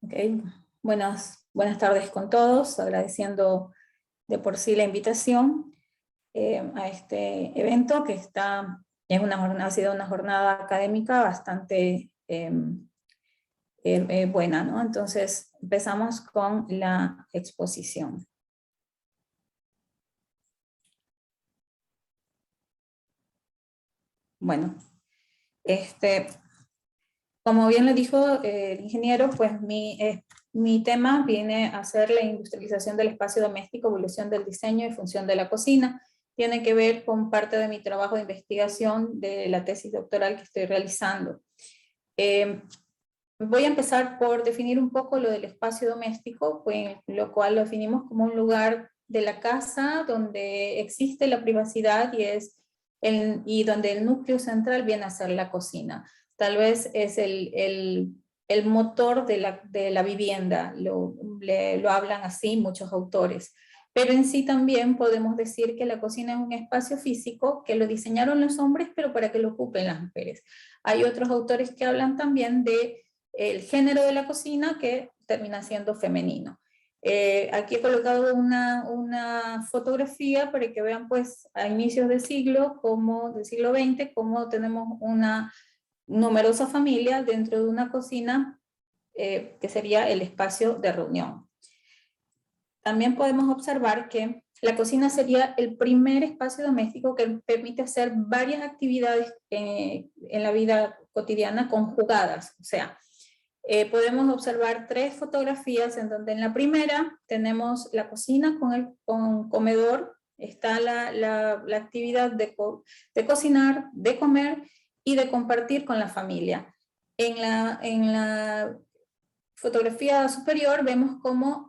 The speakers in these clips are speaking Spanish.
Okay. Buenas tardes con todos, agradeciendo de por sí la invitación a este evento que ha sido una jornada académica bastante buena, ¿no? Entonces empezamos con la exposición. Bueno, como bien lo dijo el ingeniero, pues mi tema viene a ser la industrialización del espacio doméstico, evolución del diseño y función de la cocina. Tiene que ver con parte de mi trabajo de investigación de la tesis doctoral que estoy realizando. Voy a empezar por definir un poco lo del espacio doméstico, pues, lo cual lo definimos como un lugar de la casa donde existe la privacidad y donde el núcleo central viene a ser la cocina. Tal vez es el motor de la vivienda, lo hablan así muchos autores. Pero en sí también podemos decir que la cocina es un espacio físico que lo diseñaron los hombres, pero para que lo ocupen las mujeres. Hay otros autores que hablan también de el género de la cocina que termina siendo femenino. Aquí he colocado una fotografía para que vean pues a inicios del siglo XX, cómo tenemos una numerosa familia dentro de una cocina que sería el espacio de reunión. También podemos observar que la cocina sería el primer espacio doméstico que permite hacer varias actividades en la vida cotidiana conjugadas. O sea, podemos observar 3 fotografías en donde en la primera tenemos la cocina con comedor, está la actividad de cocinar, de comer y de compartir con la familia. En la fotografía superior vemos cómo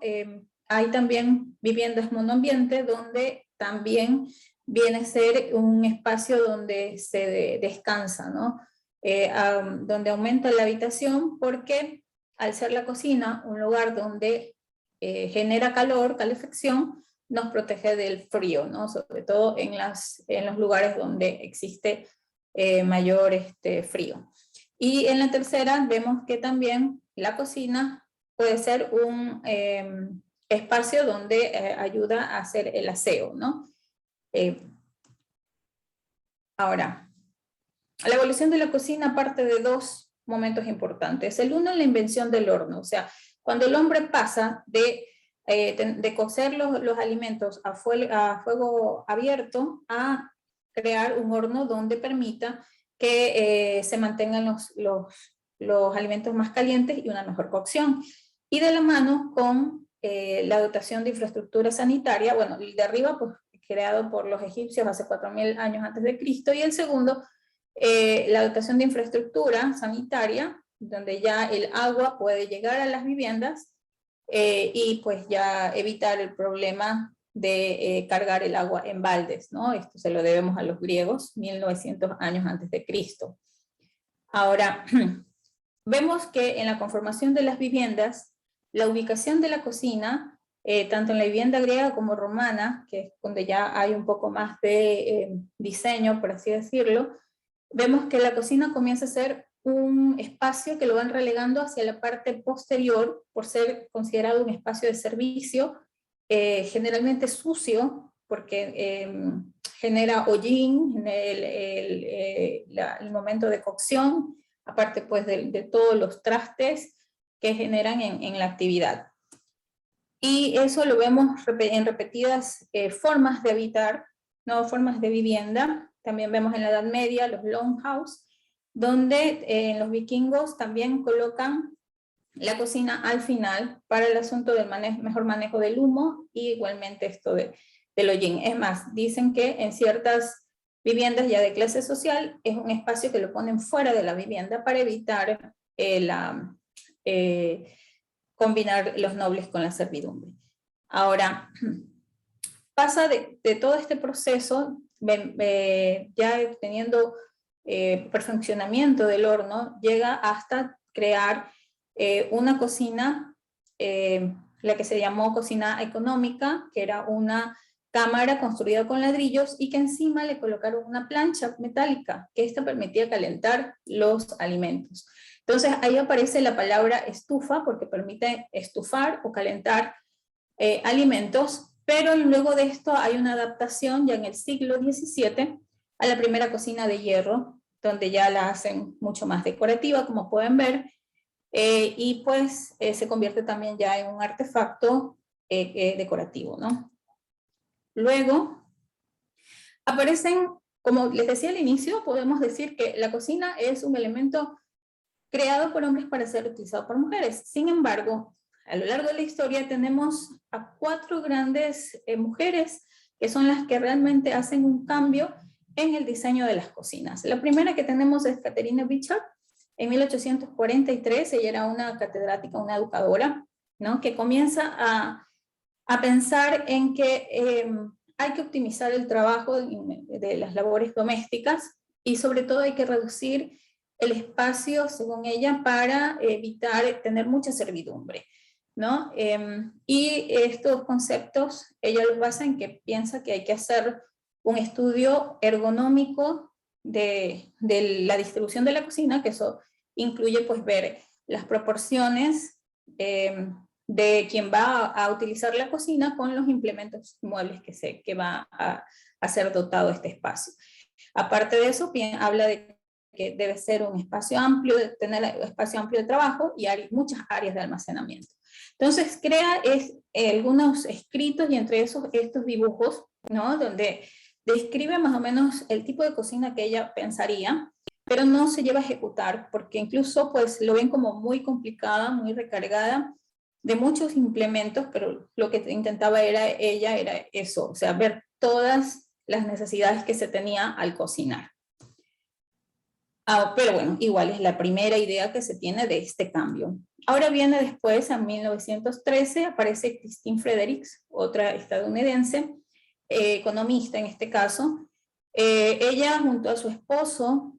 hay también viviendas monoambiente donde también viene a ser un espacio donde se descansa, ¿no? Donde aumenta la habitación porque al ser la cocina un lugar donde genera calor, calefacción, nos protege del frío, ¿no? Sobre todo en los lugares donde existe mayor frío. Y en la tercera vemos que también la cocina puede ser un espacio donde ayuda a hacer el aseo, ¿no? Ahora, la evolución de la cocina parte de 2 momentos importantes. El uno es la invención del horno, o sea, cuando el hombre pasa de cocer los alimentos a fuego abierto a crear un horno donde permita que se mantengan los alimentos más calientes y una mejor cocción. Y de la mano con la dotación de infraestructura sanitaria, bueno, el de arriba, pues, creado por los egipcios hace 4000 años antes de Cristo, y el segundo, la dotación de infraestructura sanitaria, donde ya el agua puede llegar a las viviendas y pues ya evitar el problema de cargar el agua en baldes, ¿no? Esto se lo debemos a los griegos, 1900 años antes de Cristo. Ahora, vemos que en la conformación de las viviendas, la ubicación de la cocina, tanto en la vivienda griega como romana, que es donde ya hay un poco más de diseño, por así decirlo, vemos que la cocina comienza a ser un espacio que lo van relegando hacia la parte posterior por ser considerado un espacio de servicio, generalmente sucio, porque genera hollín en el momento de cocción, aparte pues de todos los trastes que generan en la actividad. Y eso lo vemos en repetidas formas de habitar, nuevas formas de vivienda. También vemos en la Edad Media los longhouse, donde los vikingos también colocan la cocina al final para el asunto del mejor manejo del humo y igualmente esto del hollín. Es más, dicen que en ciertas viviendas ya de clase social es un espacio que lo ponen fuera de la vivienda para evitar combinar los nobles con la servidumbre. Ahora, pasa de todo este proceso, ya teniendo perfeccionamiento del horno, llega hasta crear una cocina, la que se llamó cocina económica, que era una cámara construida con ladrillos y que encima le colocaron una plancha metálica, que esta permitía calentar los alimentos. Entonces ahí aparece la palabra estufa porque permite estufar o calentar alimentos, pero luego de esto hay una adaptación ya en el siglo XVII a la primera cocina de hierro, donde ya la hacen mucho más decorativa, como pueden ver, y pues se convierte también ya en un artefacto decorativo, ¿no? Luego aparecen, como les decía al inicio, podemos decir que la cocina es un elemento creado por hombres para ser utilizado por mujeres. Sin embargo, a lo largo de la historia tenemos a 4 grandes mujeres que son las que realmente hacen un cambio en el diseño de las cocinas. La primera que tenemos es Catherine Bichat. En 1843, ella era una catedrática, una educadora, ¿no? Que comienza a pensar en que hay que optimizar el trabajo de las labores domésticas y sobre todo hay que reducir el espacio, según ella, para evitar tener mucha servidumbre, ¿no? Y estos conceptos ella los basa en que piensa que hay que hacer un estudio ergonómico de la distribución de la cocina, que eso incluye pues ver las proporciones de quien va a utilizar la cocina con los implementos muebles que va a ser dotado este espacio. Aparte de eso, habla de que debe ser un espacio amplio, de tener espacio amplio de trabajo y muchas áreas de almacenamiento. Entonces crea algunos escritos y entre esos estos dibujos, ¿no? Donde describe más o menos el tipo de cocina que ella pensaría, pero no se lleva a ejecutar porque incluso pues lo ven como muy complicada, muy recargada de muchos implementos, pero lo que intentaba ella era eso, o sea, ver todas las necesidades que se tenía al cocinar. Pero bueno, igual es la primera idea que se tiene de este cambio. Ahora viene después, en 1913, aparece Christine Fredericks, otra estadounidense, economista en este caso. Ella junto a su esposo,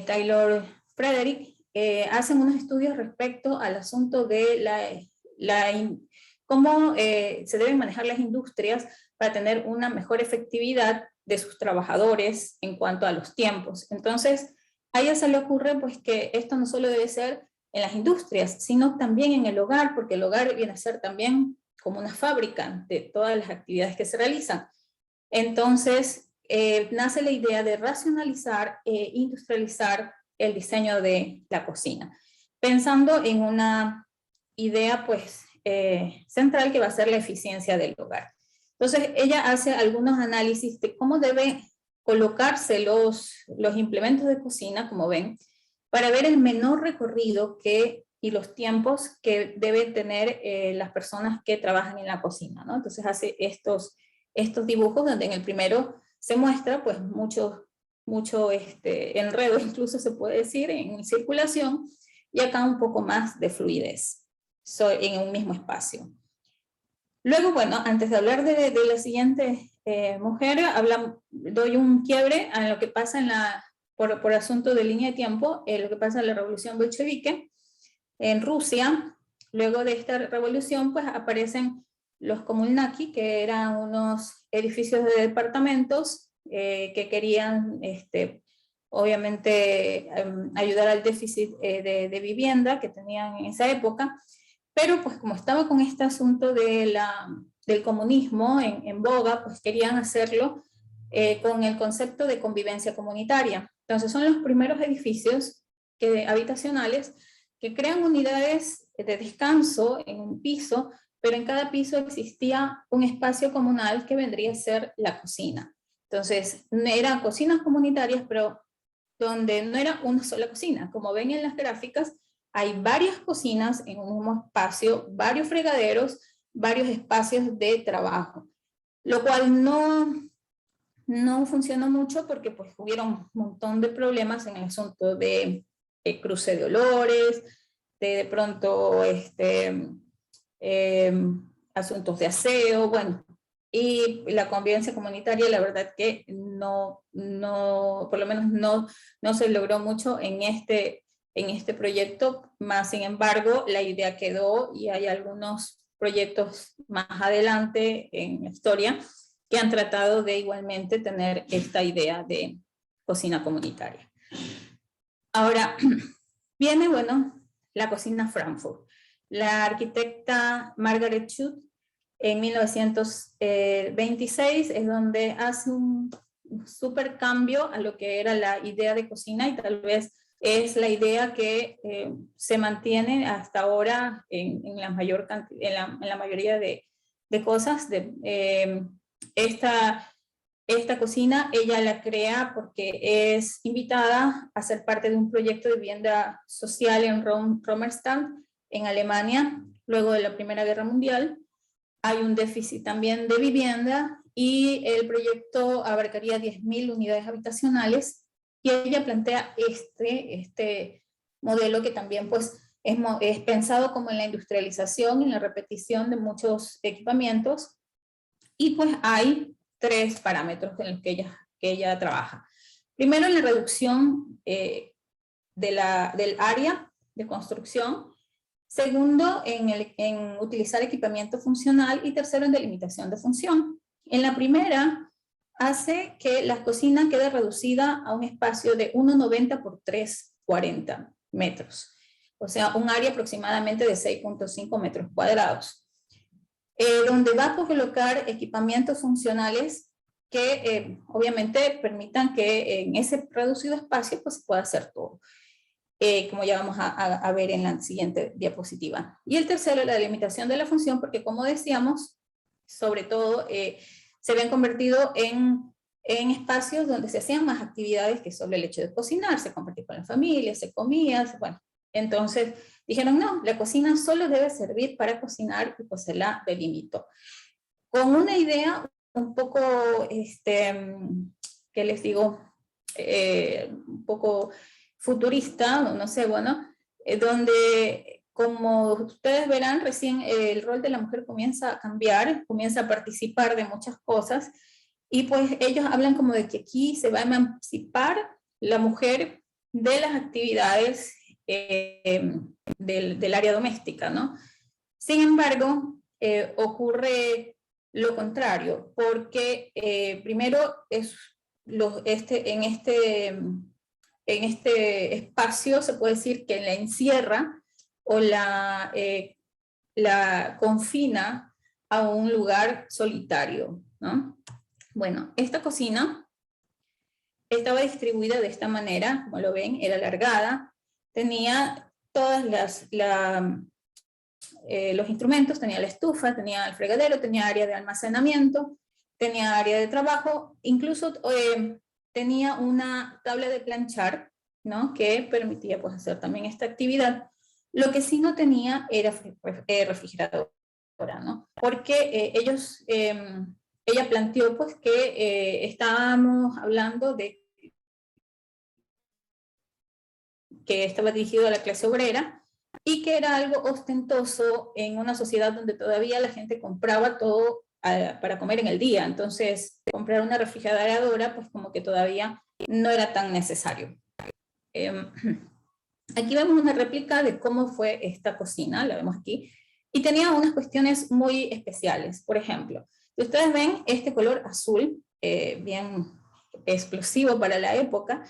Taylor Frederick, hacen unos estudios respecto al asunto de cómo se deben manejar las industrias para tener una mejor efectividad de sus trabajadores en cuanto a los tiempos. Entonces, a ella se le ocurre pues, que esto no solo debe ser en las industrias, sino también en el hogar, porque el hogar viene a ser también como una fábrica de todas las actividades que se realizan. Entonces, nace la idea de racionalizar e industrializar el diseño de la cocina, pensando en una idea pues, central que va a ser la eficiencia del hogar. Entonces, ella hace algunos análisis de cómo debe colocarse los implementos de cocina, como ven, para ver el menor recorrido y los tiempos que deben tener las personas que trabajan en la cocina, ¿no? Entonces hace estos dibujos donde en el primero se muestra pues mucho enredo, incluso se puede decir, en circulación, y acá un poco más de fluidez en un mismo espacio. Luego, bueno, antes de hablar de la siguiente mujer, doy un quiebre a lo que pasa por asunto de línea de tiempo, lo que pasa en la revolución bolchevique en Rusia. Luego de esta revolución, pues aparecen los Komulnaki, que eran unos edificios de departamentos que querían, obviamente, ayudar al déficit de vivienda que tenían en esa época, pero pues como estaba con este asunto del comunismo en boga, pues querían hacerlo con el concepto de convivencia comunitaria. Entonces son los primeros edificios habitacionales que crean unidades de descanso en un piso, pero en cada piso existía un espacio comunal que vendría a ser la cocina. Entonces, eran cocinas comunitarias, pero donde no era una sola cocina. Como ven en las gráficas, hay varias cocinas en un mismo espacio, varios fregaderos, varios espacios de trabajo, lo cual no funcionó mucho porque pues hubieron un montón de problemas en el asunto de cruce de olores, de pronto asuntos de aseo, bueno, y la convivencia comunitaria, la verdad que por lo menos no se logró mucho en este proyecto, más sin embargo, la idea quedó y hay algunos proyectos más adelante en la historia que han tratado de igualmente tener esta idea de cocina comunitaria. Ahora, Viene, bueno, la cocina Frankfurt. La arquitecta Margaret Schut en 1926 es donde hace un súper cambio a lo que era la idea de cocina, y tal vez es la idea que se mantiene hasta ahora en la mayoría de cosas. Esta cocina ella la crea porque es invitada a ser parte de un proyecto de vivienda social en Rommerstal, en Alemania, luego de la Primera Guerra Mundial. Hay un déficit también de vivienda y el proyecto abarcaría 10.000 unidades habitacionales, y ella plantea este modelo que también pues es pensado como en la industrialización, en la repetición de muchos equipamientos, y pues hay 3 parámetros en los que ella trabaja. Primero, en la reducción del área de construcción. Segundo, en utilizar equipamiento funcional. Y tercero, en delimitación de función. En la primera, hace que la cocina quede reducida a un espacio de 1,90 por 3,40 metros. O sea, un área aproximadamente de 6,5 metros cuadrados. Donde va a colocar equipamientos funcionales que obviamente permitan que en ese reducido espacio pues, se pueda hacer todo. Como ya vamos a ver en la siguiente diapositiva. Y el tercero, la delimitación de la función, porque como decíamos, sobre todo se habían convertido en espacios donde se hacían más actividades que solo el hecho de cocinar, se compartía con la familia, se comía, bueno. Entonces dijeron, no, la cocina solo debe servir para cocinar, y pues se la delimitó. Con una idea un poco, ¿qué les digo? Un poco futurista, no sé, bueno, donde como ustedes verán, recién el rol de la mujer comienza a cambiar, comienza a participar de muchas cosas, y pues ellos hablan como de que aquí se va a emancipar la mujer de las actividades del área doméstica, ¿no? Sin embargo, ocurre lo contrario, porque primero en este espacio se puede decir que la encierra o la confina a un lugar solitario, ¿no? Bueno, esta cocina estaba distribuida de esta manera, como lo ven, era alargada, tenía todas los instrumentos, tenía la estufa, tenía el fregadero, tenía área de almacenamiento, tenía área de trabajo, incluso tenía una tabla de planchar, ¿no? Que permitía pues, hacer también esta actividad. Lo que sí no tenía era refrigeradora, ¿no? Porque ella planteó pues, que estábamos hablando de que estaba dirigido a la clase obrera, y que era algo ostentoso en una sociedad donde todavía la gente compraba todo para comer en el día. Entonces, comprar una refrigeradora, pues como que todavía no era tan necesario. Aquí vemos una réplica de cómo fue esta cocina, la vemos aquí, y tenía unas cuestiones muy especiales. Por ejemplo, si ustedes ven este color azul, bien explosivo para la época,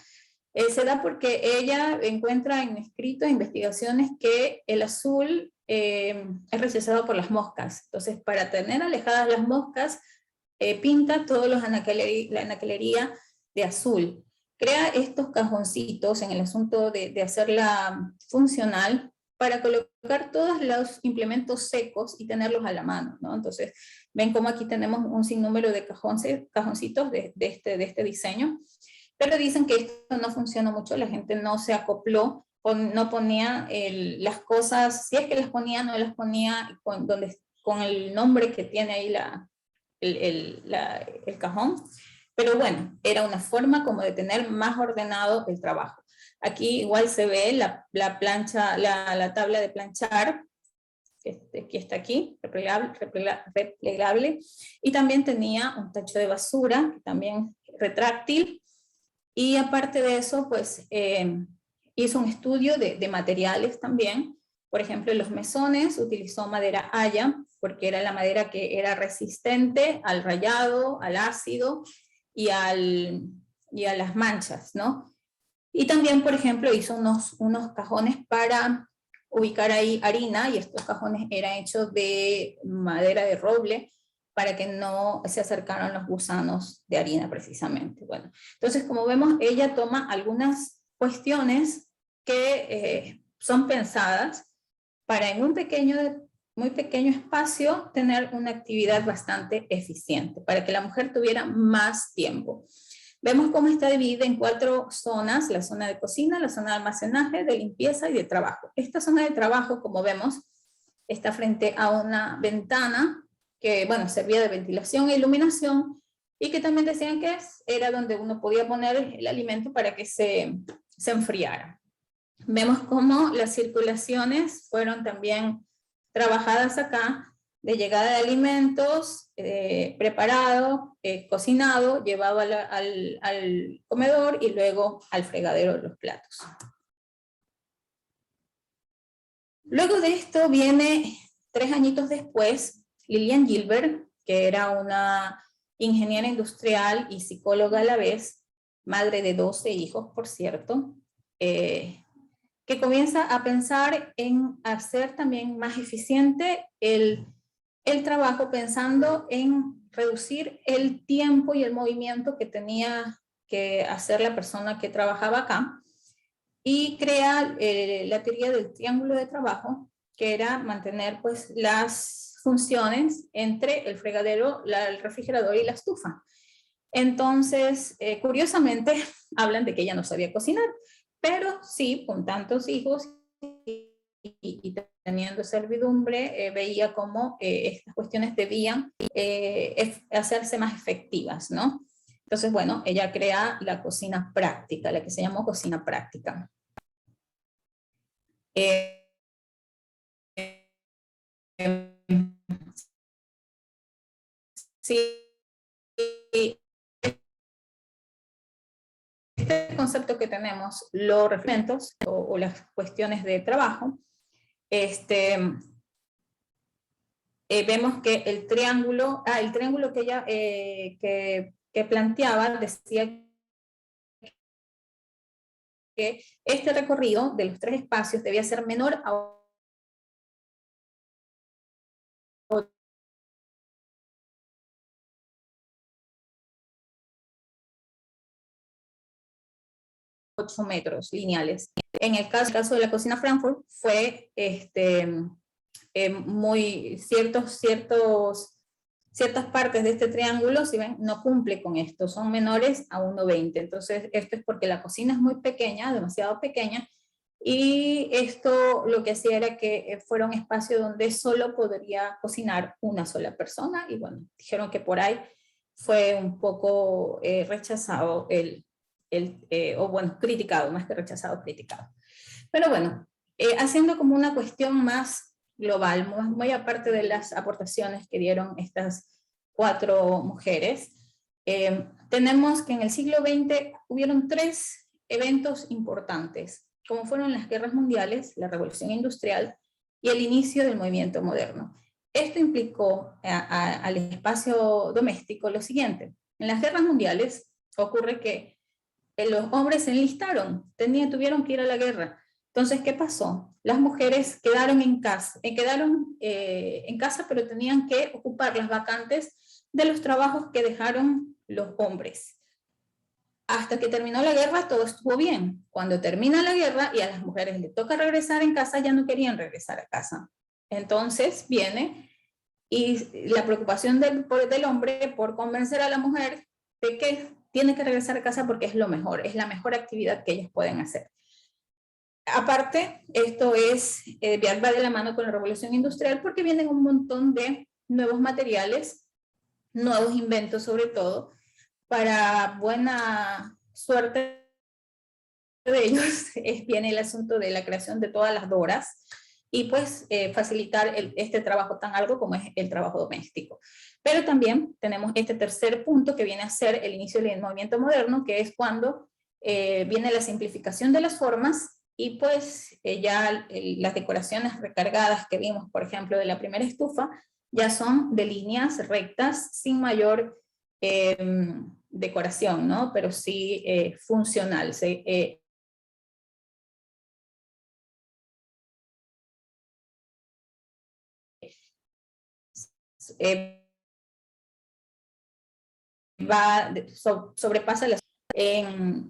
se da porque ella encuentra en escritos, investigaciones, que el azul es rechazado por las moscas. Entonces, para tener alejadas las moscas, pinta todos la anaquelería de azul. Crea estos cajoncitos en el asunto de hacerla funcional para colocar todos los implementos secos y tenerlos a la mano, ¿no? Entonces, ven cómo aquí tenemos un sinnúmero de cajoncitos de este diseño. Pero dicen que esto no funcionó mucho, la gente no se acopló, no ponía las cosas, si es que las ponía, no las ponía con el nombre que tiene ahí el cajón. Pero bueno, era una forma como de tener más ordenado el trabajo. Aquí igual se ve la plancha, la tabla de planchar, que está aquí, replegable, y también tenía un tacho de basura, también retráctil. Y aparte de eso, pues hizo un estudio de materiales también. Por ejemplo, en los mesones utilizó madera haya, porque era la madera que era resistente al rayado, al ácido y a las manchas, ¿no? Y también, por ejemplo, hizo unos cajones para ubicar ahí harina, y estos cajones eran hechos de madera de roble para que no se acercaran los gusanos de harina precisamente. Bueno, entonces como vemos, ella toma algunas cuestiones que son pensadas para en un muy pequeño espacio tener una actividad bastante eficiente, para que la mujer tuviera más tiempo. Vemos cómo está dividida en 4 zonas: la zona de cocina, la zona de almacenaje, de limpieza y de trabajo. Esta zona de trabajo, como vemos, está frente a una ventana que, bueno, servía de ventilación e iluminación, y que también decían que era donde uno podía poner el alimento para que se enfriara. Vemos cómo las circulaciones fueron también trabajadas acá, de llegada de alimentos, preparado, cocinado, llevado al comedor y luego al fregadero de los platos. Luego de esto viene, 3 añitos después, Lillian Gilbert, que era una ingeniera industrial y psicóloga a la vez, madre de 12 hijos, por cierto, que comienza a pensar en hacer también más eficiente el trabajo, pensando en reducir el tiempo y el movimiento que tenía que hacer la persona que trabajaba acá, y crea la teoría del triángulo de trabajo, que era mantener pues las funciones entre el fregadero, el refrigerador y la estufa. Entonces, curiosamente, hablan de que ella no sabía cocinar, pero sí, con tantos hijos y teniendo servidumbre, veía cómo estas cuestiones debían hacerse más efectivas, ¿no? Entonces, bueno, ella crea la cocina práctica, la que se llamó cocina práctica. Sí, este concepto que tenemos, los referentes o las cuestiones de trabajo, vemos que el triángulo que ella que planteaba decía que este recorrido de los 3 espacios debía ser menor a 8 metros lineales. En el caso de la cocina Frankfurt fue ciertas partes de este triángulo, si ven, no cumple con esto, son menores a 1,20. Entonces, esto es porque la cocina es muy pequeña, demasiado pequeña, y esto lo que hacía era que fuera un espacio donde solo podría cocinar una sola persona, y bueno, dijeron que por ahí fue un poco rechazado o bueno, criticado, más que rechazado, criticado. Pero bueno, haciendo como una cuestión más global, muy aparte de las aportaciones que dieron estas 4 mujeres, tenemos que en el siglo XX hubieron 3 eventos importantes, como fueron las guerras mundiales, la revolución industrial y el inicio del movimiento moderno. Esto implicó al espacio doméstico lo siguiente: en las guerras mundiales ocurre que los hombres se enlistaron, tuvieron que ir a la guerra. Entonces, ¿qué pasó? Las mujeres quedaron en casa, pero tenían que ocupar las vacantes de los trabajos que dejaron los hombres. Hasta que terminó la guerra, todo estuvo bien. Cuando termina la guerra y a las mujeres les toca regresar en casa, ya no querían regresar a casa. Entonces viene y la preocupación del hombre por convencer a la mujer de que tiene que regresar a casa porque es lo mejor, es la mejor actividad que ellos pueden hacer. Aparte, esto va de la mano con la revolución industrial, porque vienen un montón de nuevos materiales, nuevos inventos sobre todo, para buena suerte de ellos, viene el asunto de la creación de todas las doras, y pues facilitar este trabajo tan arduo como es el trabajo doméstico. Pero también tenemos este tercer punto que viene a ser el inicio del movimiento moderno, que es cuando viene la simplificación de las formas, y pues ya las decoraciones recargadas que vimos, por ejemplo, de la primera estufa, ya son de líneas rectas sin mayor decoración, ¿no? Pero sí funcional. sobrepasa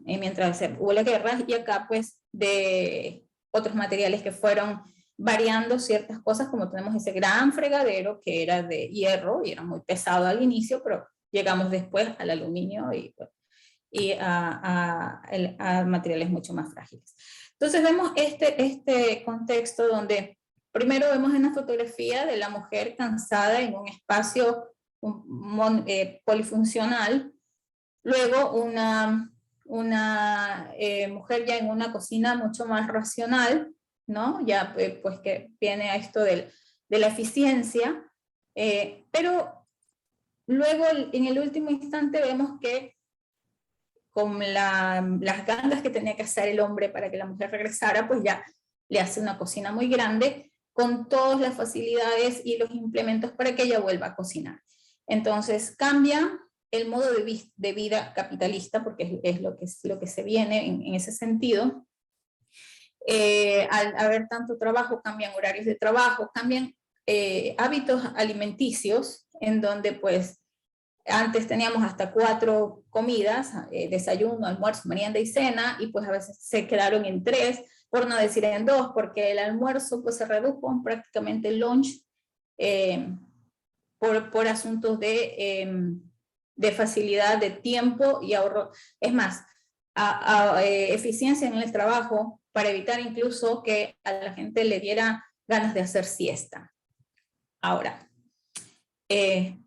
mientras hubo la guerra, y acá pues de otros materiales que fueron variando ciertas cosas, como tenemos ese gran fregadero que era de hierro y era muy pesado al inicio, pero llegamos después al aluminio y a materiales mucho más frágiles. Entonces vemos este contexto donde primero vemos una fotografía de la mujer cansada en un espacio polifuncional, luego una mujer ya en una cocina mucho más racional, ¿no? Ya pues que viene a esto de la eficiencia, pero luego en el último instante vemos que con las ganas que tenía que hacer el hombre para que la mujer regresara, pues ya le hace una cocina muy grande con todas las facilidades y los implementos para que ella vuelva a cocinar. Entonces cambia el modo de vida capitalista, porque es lo que se viene en ese sentido. Al haber tanto trabajo, cambian horarios de trabajo, cambian hábitos alimenticios, en donde pues antes teníamos hasta 4 comidas, desayuno, almuerzo, merienda y cena, y pues a veces se quedaron en 3, por no decir en 2, porque el almuerzo pues se redujo en prácticamente lunch por asuntos de facilidad, de tiempo y ahorro. Es más, eficiencia en el trabajo para evitar incluso que a la gente le diera ganas de hacer siesta. Ahora,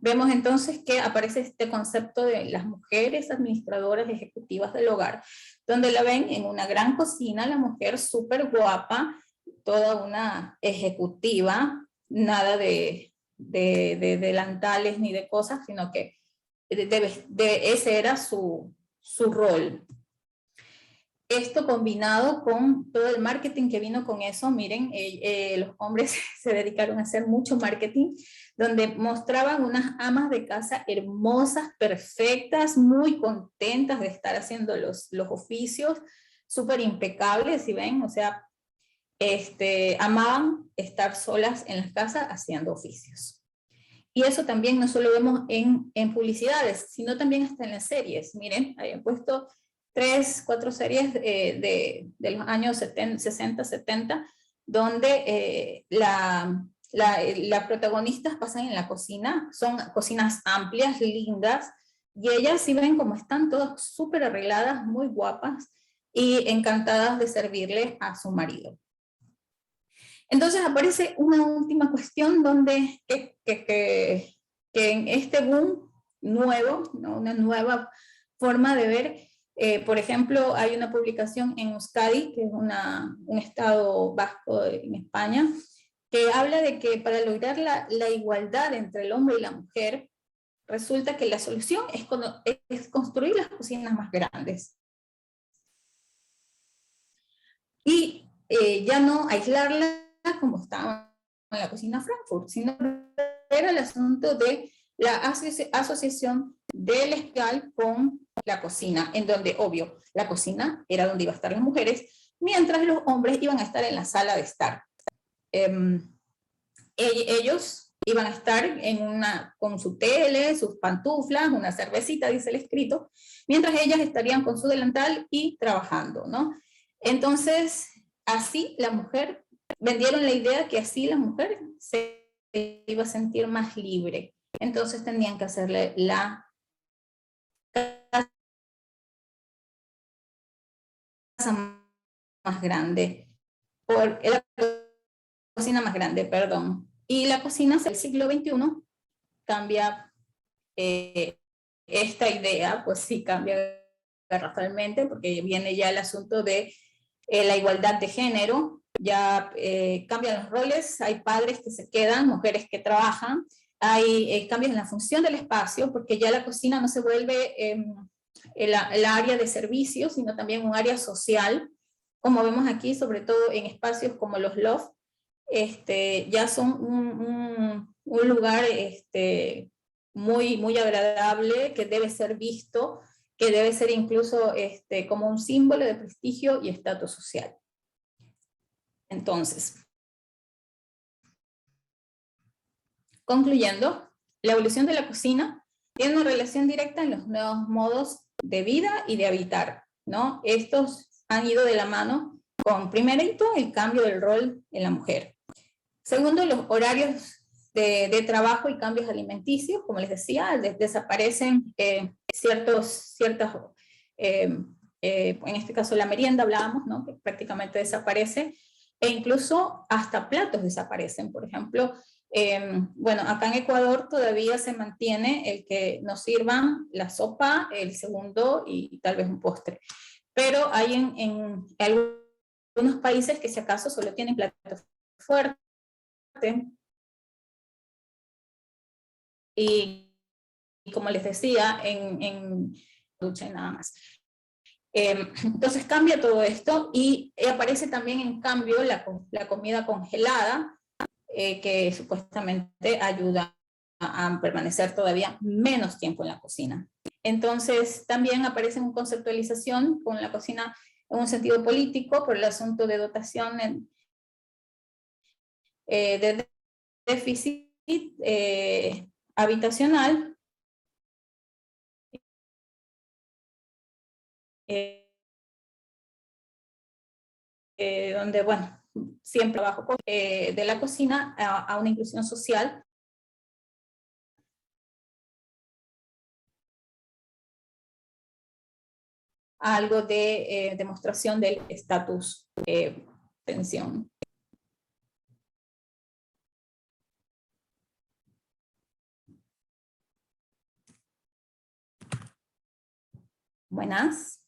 vemos entonces que aparece este concepto de las mujeres administradoras ejecutivas del hogar, donde la ven en una gran cocina, la mujer súper guapa, toda una ejecutiva, nada de delantales ni de cosas, sino que ese era su rol. Esto combinado con todo el marketing que vino con eso, miren, los hombres se dedicaron a hacer mucho marketing, donde mostraban unas amas de casa hermosas, perfectas, muy contentas de estar haciendo los oficios, súper impecables, ¿sí ven? O sea, amaban estar solas en las casas haciendo oficios. Y eso también no solo vemos en publicidades, sino también hasta en las series. Miren, habían puesto 3, 4 series de los años 60, 70, donde las protagonistas pasan en la cocina, son cocinas amplias, lindas, y ellas sí ven como están todas súper arregladas, muy guapas, y encantadas de servirle a su marido. Entonces aparece una última cuestión donde que en este boom nuevo, ¿no? Una nueva forma de ver, por ejemplo, hay una publicación en Euskadi, que es un estado vasco en España, que habla de que para lograr la igualdad entre el hombre y la mujer, resulta que la solución es construir las cocinas más grandes. Y ya no aislarlas como estaba en la cocina Frankfurt, sino era el asunto de la asociación del escal con la cocina, en donde, obvio, la cocina era donde iban a estar las mujeres, mientras los hombres iban a estar en la sala de estar. Ellos iban a estar con su tele, sus pantuflas, una cervecita, dice el escrito, mientras ellas estarían con su delantal y trabajando, ¿no? Entonces, así la mujer, vendieron la idea que así la mujer se iba a sentir más libre. Entonces tenían que hacerle la casa más grande, la cocina más grande, perdón. Y la cocina del siglo XXI cambia esta idea, pues sí cambia radicalmente, porque viene ya el asunto de la igualdad de género, ya cambian los roles, hay padres que se quedan, mujeres que trabajan, hay cambios en la función del espacio, porque ya la cocina no se vuelve el área de servicios, sino también un área social, como vemos aquí, sobre todo en espacios como los loft, ya son un lugar muy, muy agradable, que debe ser visto, que debe ser incluso como un símbolo de prestigio y estatus social. Entonces, concluyendo, la evolución de la cocina tiene una relación directa en los nuevos modos de vida y de habitar, ¿no? Estos han ido de la mano con, primerito, el cambio del rol en la mujer. Segundo, los horarios de trabajo y cambios alimenticios, como les decía, desaparecen ciertas, en este caso la merienda hablábamos, ¿no? Que prácticamente desaparece, e incluso hasta platos desaparecen. Por ejemplo, bueno, acá en Ecuador todavía se mantiene el que nos sirvan la sopa, el segundo y tal vez un postre. Pero hay en algunos países que si acaso solo tienen platos fuertes y como les decía, en ducha y nada más. Entonces cambia todo esto y aparece también en cambio la comida congelada, que supuestamente ayuda a permanecer todavía menos tiempo en la cocina. Entonces también aparece una conceptualización con la cocina en un sentido político por el asunto de dotación de déficit habitacional, donde, bueno, siempre bajo de la cocina a una inclusión social. Algo de demostración del estatus tensión. Buenas.